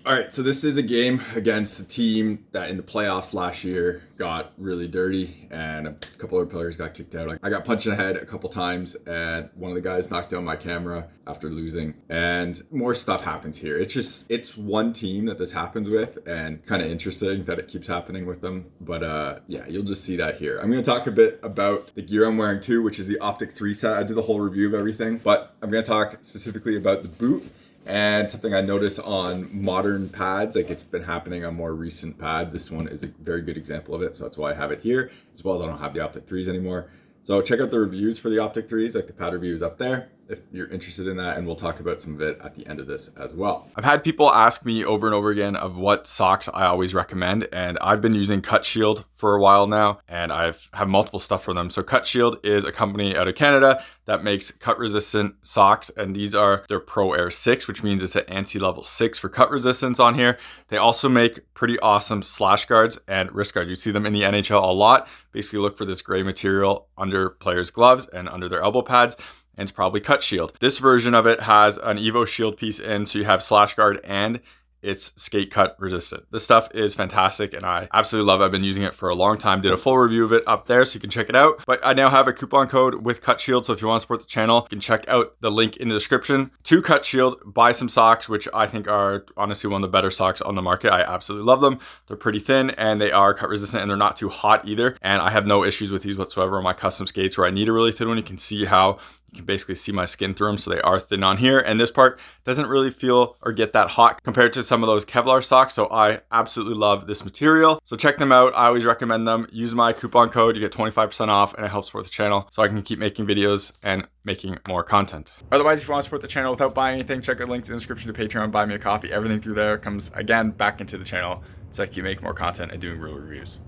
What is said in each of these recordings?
All right, so this is a game against a team that in the playoffs last year got really dirty and a couple other players got kicked out. Like, I got punched in the head a couple times and one of the guys knocked down my camera after losing, and more stuff happens here. It's one team that this happens with, and kind of interesting that it keeps happening with them. But yeah, you'll just see that here. I'm going to talk a bit about the gear I'm wearing too, which is the Optik 3 set. I did the whole review of everything, but I'm going to talk specifically about the boot. And something I noticed on modern pads, like it's been happening on more recent pads. This one is a very good example of it, so that's why I have it here, as well as I don't have the Optik 3s anymore. So check out the reviews for the Optik 3s, like the pad review is up there if you're interested in that, and we'll talk about some of it at the end of this as well. I've had people ask me over and over again of what socks I always recommend, and I've been using Cut Shield for a while now, and I've had multiple stuff from them. So Cut Shield is a company out of Canada that makes cut resistant socks, and these are their Pro Air 6, which means it's an anti-level 6 for cut resistance on here. They also make pretty awesome slash guards and wrist guards. You see them in the NHL a lot. Basically look for this gray material under players' gloves and under their elbow pads, and it's probably Cut Shield. This version of it has an Evo Shield piece in, so you have slash guard and it's skate cut resistant. This stuff is fantastic and I absolutely love it. I've been using it for a long time. Did a full review of it up there so you can check it out. But I now have a coupon code with Cut Shield, so if you want to support the channel, you can check out the link in the description to Cut Shield, buy some socks, which I think are honestly one of the better socks on the market. I absolutely love them. They're pretty thin and they are cut resistant and they're not too hot either. And I have no issues with these whatsoever on my custom skates where I need a really thin one. You can see how you can basically see my skin through them, so they are thin on here, and this part doesn't really feel or get that hot compared to some of those Kevlar socks. So I absolutely love this material, so check them out. I always recommend them. Use my coupon code, you get 25% off, and it helps support the channel so I can keep making videos and making more content. Otherwise, if you want to support the channel without buying anything, check out links in the description to Patreon, buy me a coffee. Everything through there comes again back into the channel so I can keep making more content and doing real reviews.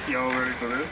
Y'all ready for this?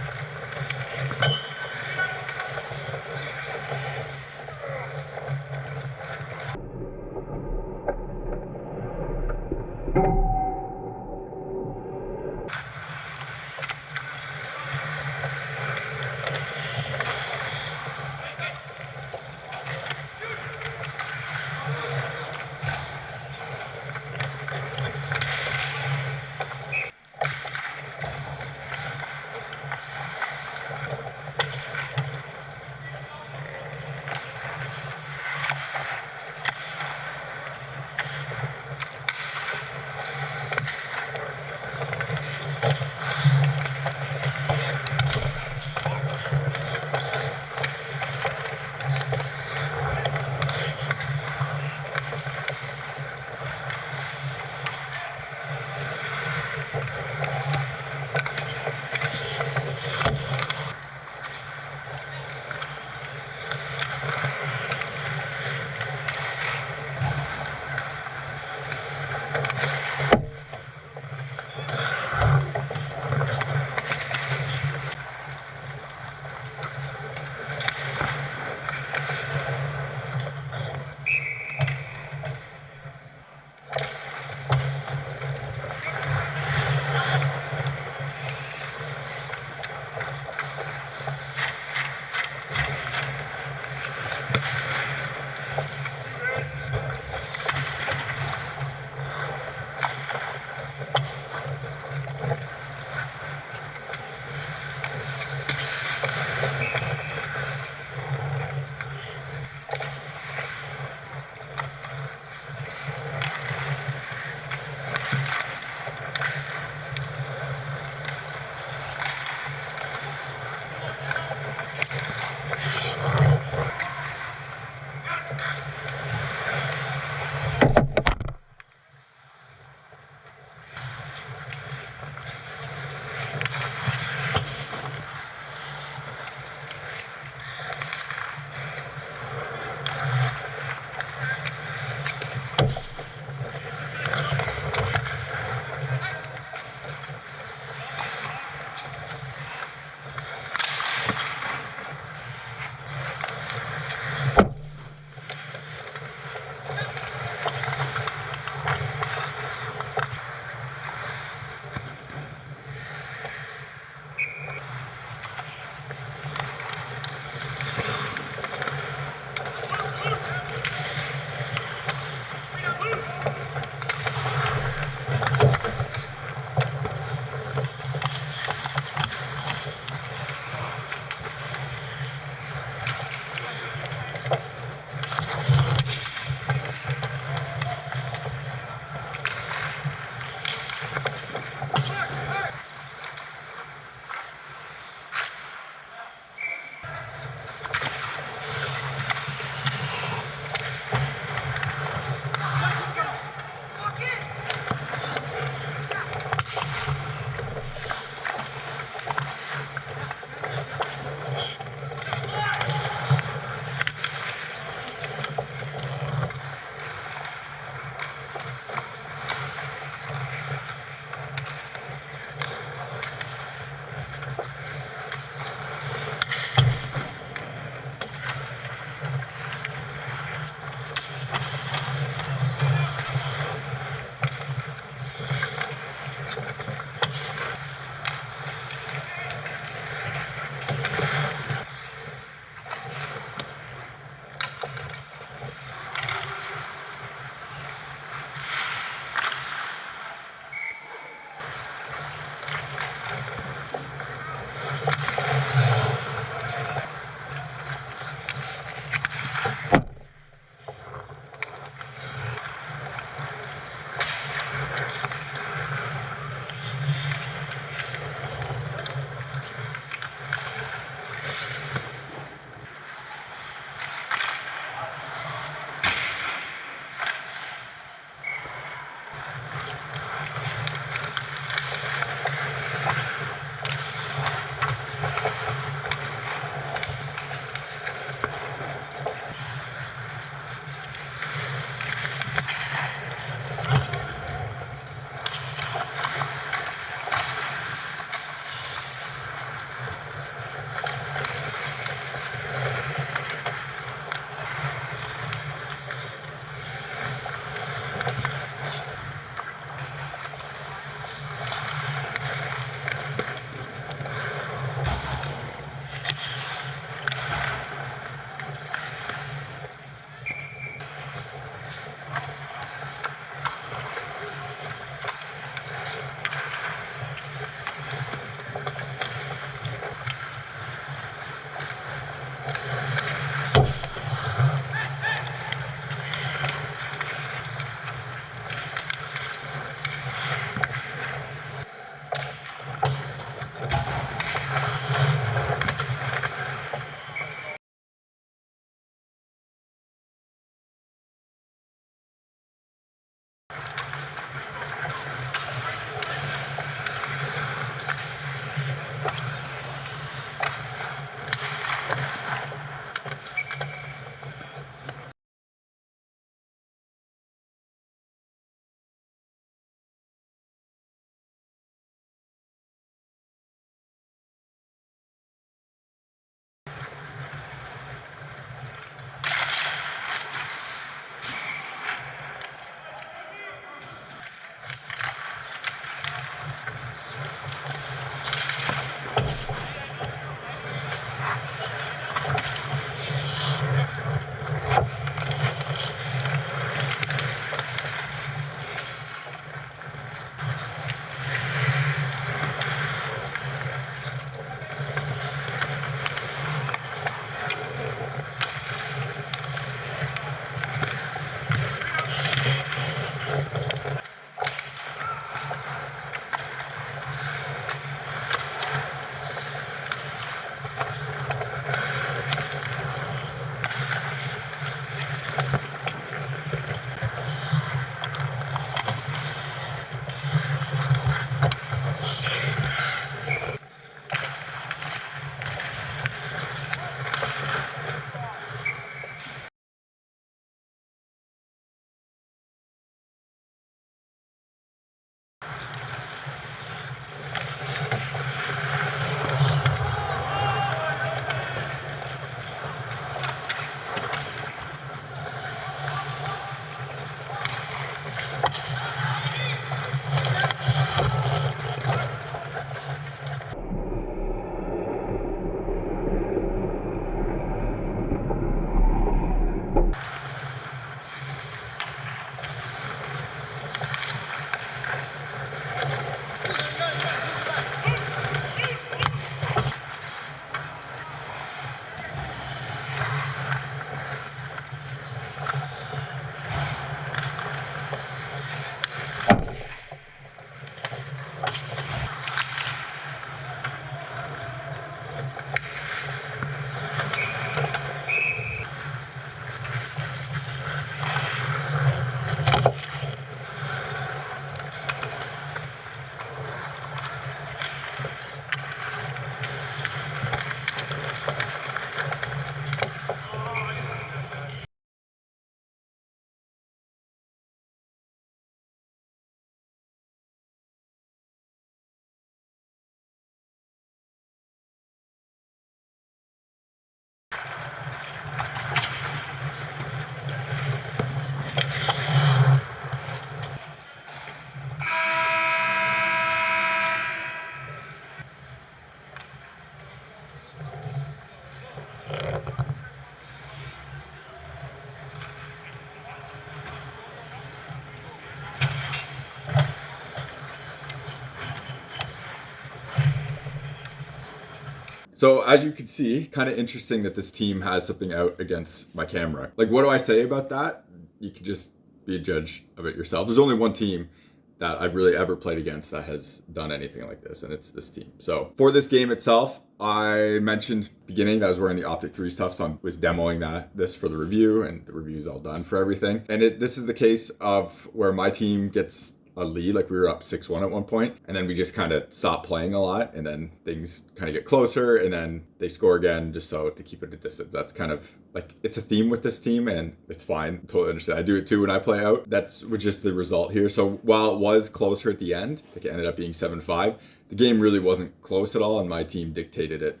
So as you can see, kind of interesting that this team has something out against my camera. Like, what do I say about that? You can just be a judge of it yourself. There's only one team that I've really ever played against that has done anything like this, and it's this team. So for this game itself, I mentioned beginning that I was wearing the Optik 3 stuff, so I was demoing this for the review, and the review's all done for everything. And this is the case of where my team gets a lead. Like, we were up 6-1 at one point, and then we just kind of stop playing a lot, and then things kind of get closer, and then they score again just so to keep it at distance. That's kind of like, it's a theme with this team, and it's fine. Totally understand. I do it too when I play out. That's just the result here. So while it was closer at the end, like it ended up being 7-5, the game really wasn't close at all, and my team dictated it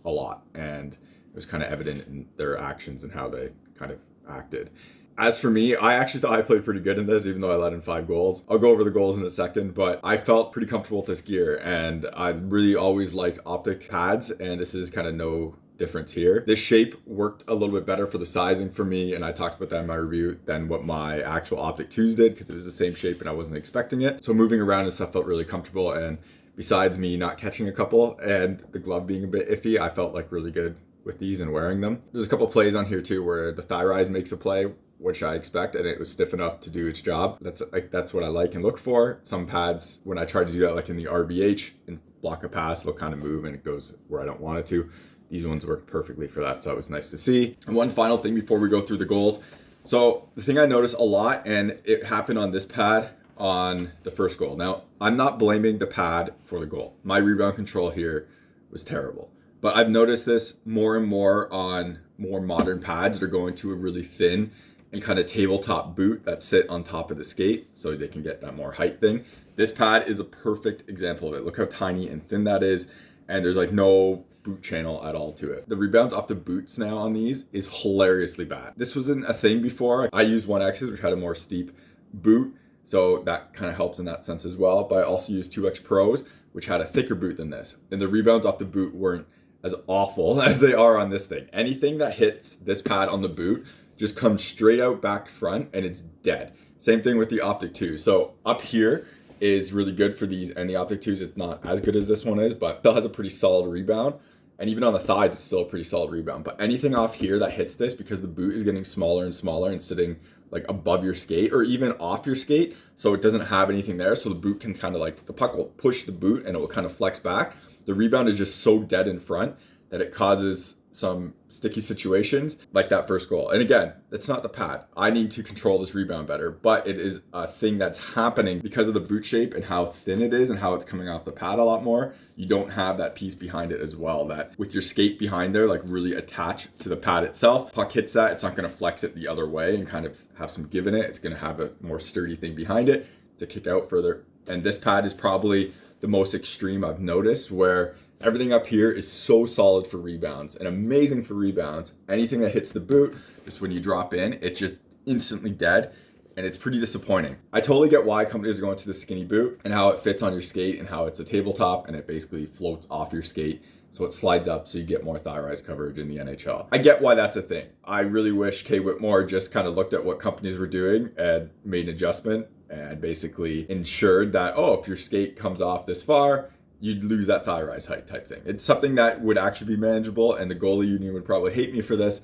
a lot, and it was kind of evident in their actions and how they kind of acted. As for me, I actually thought I played pretty good in this, even though I let in 5 goals. I'll go over the goals in a second, but I felt pretty comfortable with this gear, and I really always liked Optik pads, and this is kind of no difference here. This shape worked a little bit better for the sizing for me, and I talked about that in my review, than what my actual Optik 2s did, because it was the same shape and I wasn't expecting it. So moving around and stuff felt really comfortable, and besides me not catching a couple and the glove being a bit iffy, I felt like really good with these and wearing them. There's a couple plays on here too where the thigh rise makes a play, which I expect, and it was stiff enough to do its job. That's what I like and look for. Some pads, when I try to do that, like in the RBH and block a pass, they'll kind of move and it goes where I don't want it to. These ones worked perfectly for that, so it was nice to see. And one final thing before we go through the goals. So the thing I noticed a lot, and it happened on this pad on the first goal. Now, I'm not blaming the pad for the goal. My rebound control here was terrible. But I've noticed this more and more on more modern pads that are going to a really thin and kind of tabletop boot that sit on top of the skate so they can get that more height thing. This pad is a perfect example of it. Look how tiny and thin that is, and there's like no boot channel at all to it. The rebounds off the boots now on these is hilariously bad. This wasn't a thing before. I used 1X's, which had a more steep boot, so that kind of helps in that sense as well. But I also used 2X Pros, which had a thicker boot than this, and the rebounds off the boot weren't as awful as they are on this thing. Anything that hits this pad on the boot just comes straight out back front and it's dead. Same thing with the Optik 2. So up here is really good for these, and the Optik 2s, it's not as good as this one is, but still has a pretty solid rebound. And even on the thighs, it's still a pretty solid rebound. But anything off here that hits this, because the boot is getting smaller and smaller and sitting like above your skate or even off your skate, so it doesn't have anything there, so the boot can kind of like, the puck will push the boot and it will kind of flex back. The rebound is just so dead in front that it causes some sticky situations like that first goal. And again, it's not the pad. I need to control this rebound better, but it is a thing that's happening because of the boot shape and how thin it is and how it's coming off the pad a lot more. You don't have that piece behind it as well, that with your skate behind there, like really attached to the pad itself. Puck hits that, it's not going to flex it the other way and kind of have some give in it. It's going to have a more sturdy thing behind it to kick out further. And this pad is probably the most extreme I've noticed, where everything up here is so solid for rebounds and amazing for rebounds. Anything that hits the boot, just when you drop in, it's just instantly dead, and it's pretty disappointing. I totally get why companies are going to the skinny boot and how it fits on your skate and how it's a tabletop and it basically floats off your skate, So it slides up so you get more thigh rise coverage in the NHL. I get why that's a thing. I really wish Kay Whitmore just kind of looked at what companies were doing and made an adjustment and basically ensured that, oh, if your skate comes off this far, you'd lose that thigh rise height type thing. It's something that would actually be manageable, and the goalie union would probably hate me for this,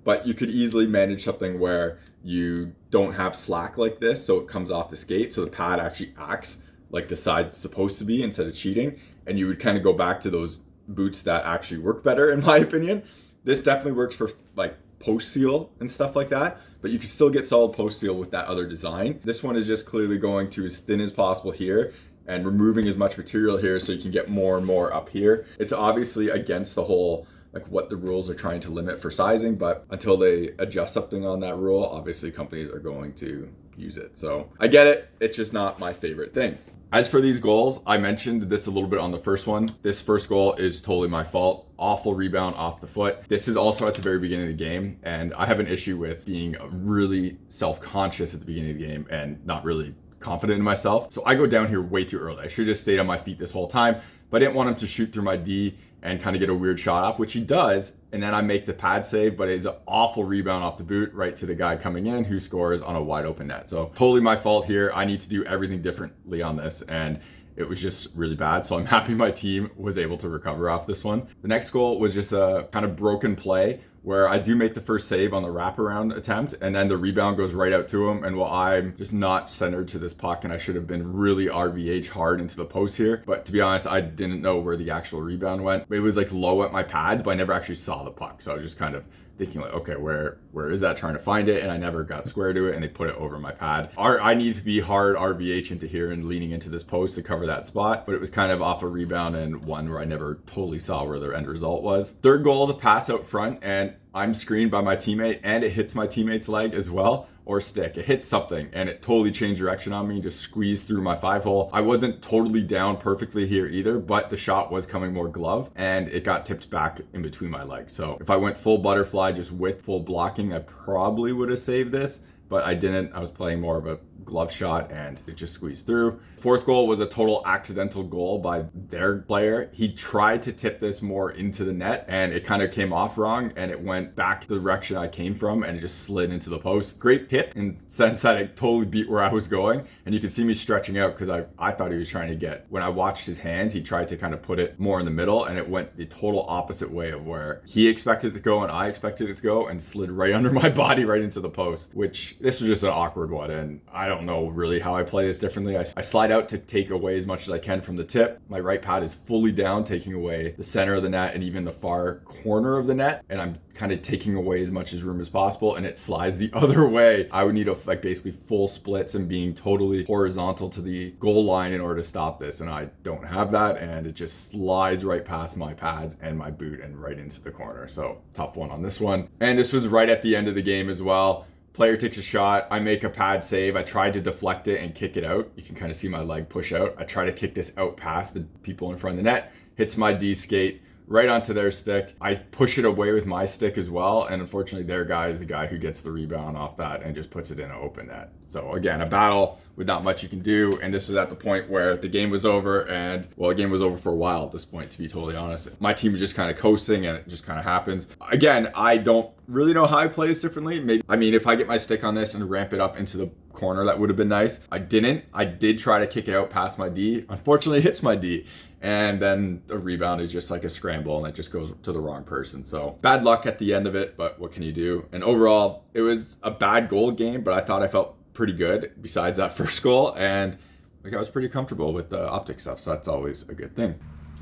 but you could easily manage something where you don't have slack like this, so it comes off the skate, so the pad actually acts like the size it's supposed to be instead of cheating, and you would kind of go back to those boots that actually work better, in my opinion. This definitely works for like post seal and stuff like that, but you can still get solid post seal with that other design. This one is just clearly going to as thin as possible here and removing as much material here so you can get more and more up here. It's obviously against the whole like what the rules are trying to limit for sizing, but until they adjust something on that rule, obviously companies are going to use it. So I get it, it's just not my favorite thing. As for these goals, I mentioned this a little bit on the first one. This first goal is totally my fault. Awful rebound off the foot. This is also at the very beginning of the game, and I have an issue with being really self-conscious at the beginning of the game and not really confident in myself. So I go down here way too early. I should have just stayed on my feet this whole time, but I didn't want him to shoot through my D and kind of get a weird shot off, which he does. And then I make the pad save, but it's an awful rebound off the boot right to the guy coming in who scores on a wide open net. So totally my fault here. I need to do everything differently on this, and it was just really bad. So I'm happy my team was able to recover off this one. The next goal was just a kind of broken play where I do make the first save on the wraparound attempt, and then the rebound goes right out to him. And while I'm just not centered to this puck, and I should have been really RVH hard into the post here, but to be honest, I didn't know where the actual rebound went. It was like low at my pads, but I never actually saw the puck. So I was just kind of thinking like, okay, where is that? Trying to find it, and I never got square to it, and they put it over my pad. I need to be hard RVH into here and leaning into this post to cover that spot, but it was kind of off a rebound and one where I never totally saw where their end result was. Third goal is a pass out front, and I'm screened by my teammate, and it hits my teammate's leg as well, or stick. It hits something, and it totally changed direction on me, just squeezed through my 5-hole. I wasn't totally down perfectly here either, but the shot was coming more glove, and it got tipped back in between my legs. So if I went full butterfly just with full blocking, I probably would have saved this, but I didn't. I was playing more of a glove shot, and it just squeezed through. Fourth goal was a total accidental goal by their player. He tried to tip this more into the net, and it kind of came off wrong, and it went back the direction I came from, and it just slid into the post. Great hit in the sense that it totally beat where I was going, and you can see me stretching out because I thought he was trying to get, when I watched his hands, he tried to kind of put it more in the middle, and it went the total opposite way of where he expected it to go and I expected it to go, and slid right under my body right into the post, which this was just an awkward one, and I don't know really how I play this differently. I slide out to take away as much as I can from the tip. My right pad is fully down, taking away the center of the net and even the far corner of the net, and I'm kind of taking away as much as room as possible, and it slides the other way. I would need like basically full splits and being totally horizontal to the goal line in order to stop this, and I don't have that, and it just slides right past my pads and my boot and right into the corner. So tough one on this one. And this was right at the end of the game as well. Player takes a shot, I make a pad save, I tried to deflect it and kick it out. You can kind of see my leg push out. I try to kick this out past the people in front of the net, hits my D skate right onto their stick. I push it away with my stick as well, and unfortunately their guy is the guy who gets the rebound off that and just puts it in an open net. So again, a battle with not much you can do, and this was at the point where the game was over, and well, the game was over for a while at this point, to be totally honest. My team was just kind of coasting, and it just kind of happens. Again, I don't really know how I play this differently. Maybe, I mean, if I get my stick on this and ramp it up into the corner, that would have been nice. I didn't. I did try to kick it out past my D. Unfortunately, it hits my D. And then the rebound is just like a scramble, and it just goes to the wrong person. So bad luck at the end of it, but what can you do? And overall, it was a bad goal game, but I thought I felt pretty good besides that first goal. And like I was pretty comfortable with the Optik stuff. So that's always a good thing.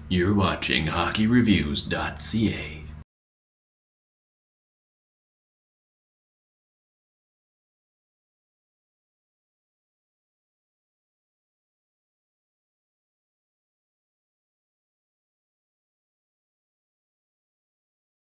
You're watching HockeyReviews.ca.